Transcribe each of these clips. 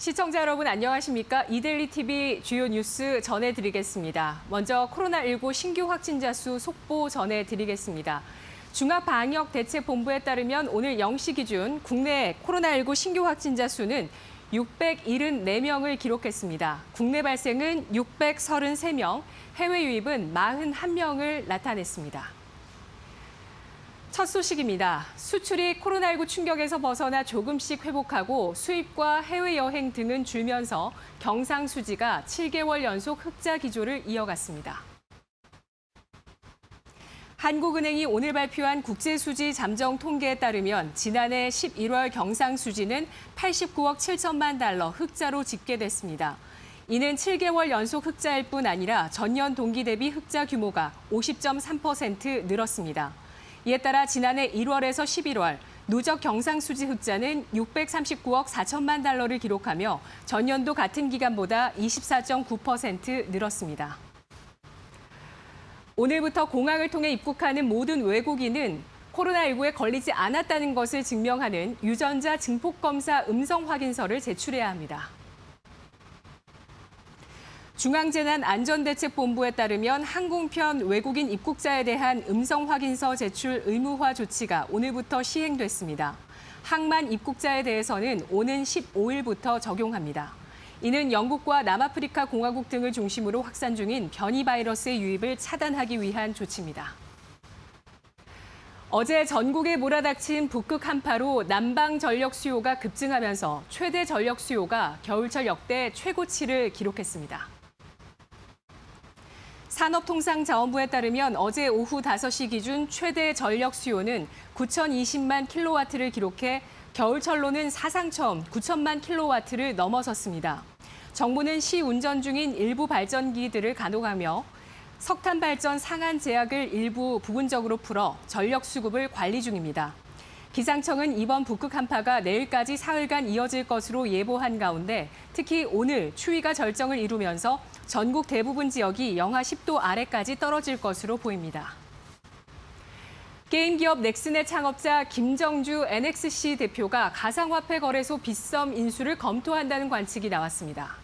시청자 여러분 안녕하십니까? 이데일리 TV 주요 뉴스 전해드리겠습니다. 먼저 코로나19 신규 확진자 수 속보 전해드리겠습니다. 중앙방역대책본부에 따르면 오늘 0시 기준 국내 코로나19 신규 확진자 수는 674명을 기록했습니다. 국내 발생은 633명, 해외 유입은 41명을 나타냈습니다. 첫 소식입니다. 수출이 코로나19 충격에서 벗어나 조금씩 회복하고 수입과 해외여행 등은 줄면서 경상수지가 7개월 연속 흑자 기조를 이어갔습니다. 한국은행이 오늘 발표한 국제수지 잠정 통계에 따르면 지난해 11월 경상수지는 89억 7천만 달러 흑자로 집계됐습니다. 이는 7개월 연속 흑자일 뿐 아니라 전년 동기 대비 흑자 규모가 50.3% 늘었습니다. 이에 따라 지난해 1월에서 11월 누적 경상수지 흑자는 639억 4천만 달러를 기록하며 전년도 같은 기간보다 24.9% 늘었습니다. 오늘부터 공항을 통해 입국하는 모든 외국인은 코로나19에 걸리지 않았다는 것을 증명하는 유전자 증폭검사 음성 확인서를 제출해야 합니다. 중앙재난안전대책본부에 따르면 항공편 외국인 입국자에 대한 음성 확인서 제출 의무화 조치가 오늘부터 시행됐습니다. 항만 입국자에 대해서는 오는 15일부터 적용합니다. 이는 영국과 남아프리카 공화국 등을 중심으로 확산 중인 변이 바이러스의 유입을 차단하기 위한 조치입니다. 어제 전국에 몰아닥친 북극 한파로 난방 전력 수요가 급증하면서 최대 전력 수요가 겨울철 역대 최고치를 기록했습니다. 산업통상자원부에 따르면 어제 오후 5시 기준 최대 전력 수요는 9,020만 킬로와트를 기록해 겨울철로는 사상 처음 9천만 킬로와트를 넘어섰습니다. 정부는 시운전 중인 일부 발전기들을 가동하며 석탄 발전 상한 제약을 일부 부분적으로 풀어 전력 수급을 관리 중입니다. 기상청은 이번 북극 한파가 내일까지 사흘간 이어질 것으로 예보한 가운데 특히 오늘 추위가 절정을 이루면서 전국 대부분 지역이 영하 10도 아래까지 떨어질 것으로 보입니다. 게임 기업 넥슨의 창업자 김정주 NXC 대표가 가상화폐 거래소 빗썸 인수를 검토한다는 관측이 나왔습니다.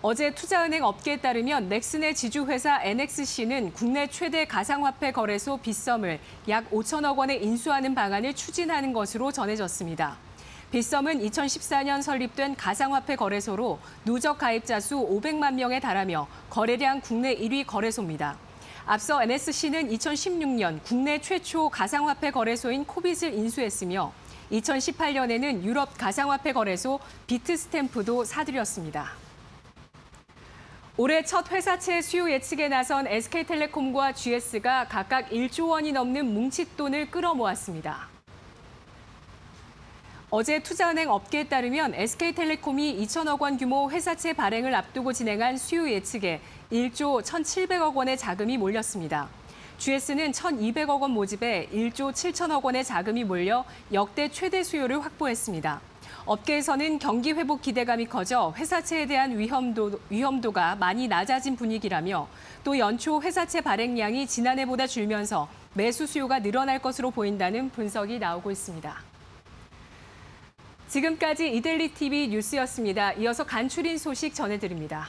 어제 투자은행 업계에 따르면 넥슨의 지주회사 NXC는 국내 최대 가상화폐 거래소 빗썸을 약 5천억 원에 인수하는 방안을 추진하는 것으로 전해졌습니다. 빗썸은 2014년 설립된 가상화폐 거래소로 누적 가입자 수 500만 명에 달하며 거래량 국내 1위 거래소입니다. 앞서 NSC는 2016년 국내 최초 가상화폐 거래소인 코빗을 인수했으며 2018년에는 유럽 가상화폐 거래소 비트스탬프도 사들였습니다. 올해 첫 회사채 수요 예측에 나선 SK텔레콤과 GS가 각각 1조 원이 넘는 뭉칫돈을 끌어모았습니다. 어제 투자은행 업계에 따르면 SK텔레콤이 2천억 원 규모 회사채 발행을 앞두고 진행한 수요 예측에 1조 1,700억 원의 자금이 몰렸습니다. GS는 1,200억 원 모집에 1조 7천억 원의 자금이 몰려 역대 최대 수요를 확보했습니다. 업계에서는 경기 회복 기대감이 커져 회사채에 대한 위험도가 많이 낮아진 분위기라며 또 연초 회사채 발행량이 지난해보다 줄면서 매수 수요가 늘어날 것으로 보인다는 분석이 나오고 있습니다. 지금까지 이데일리 TV 뉴스였습니다. 이어서 간추린 소식 전해드립니다.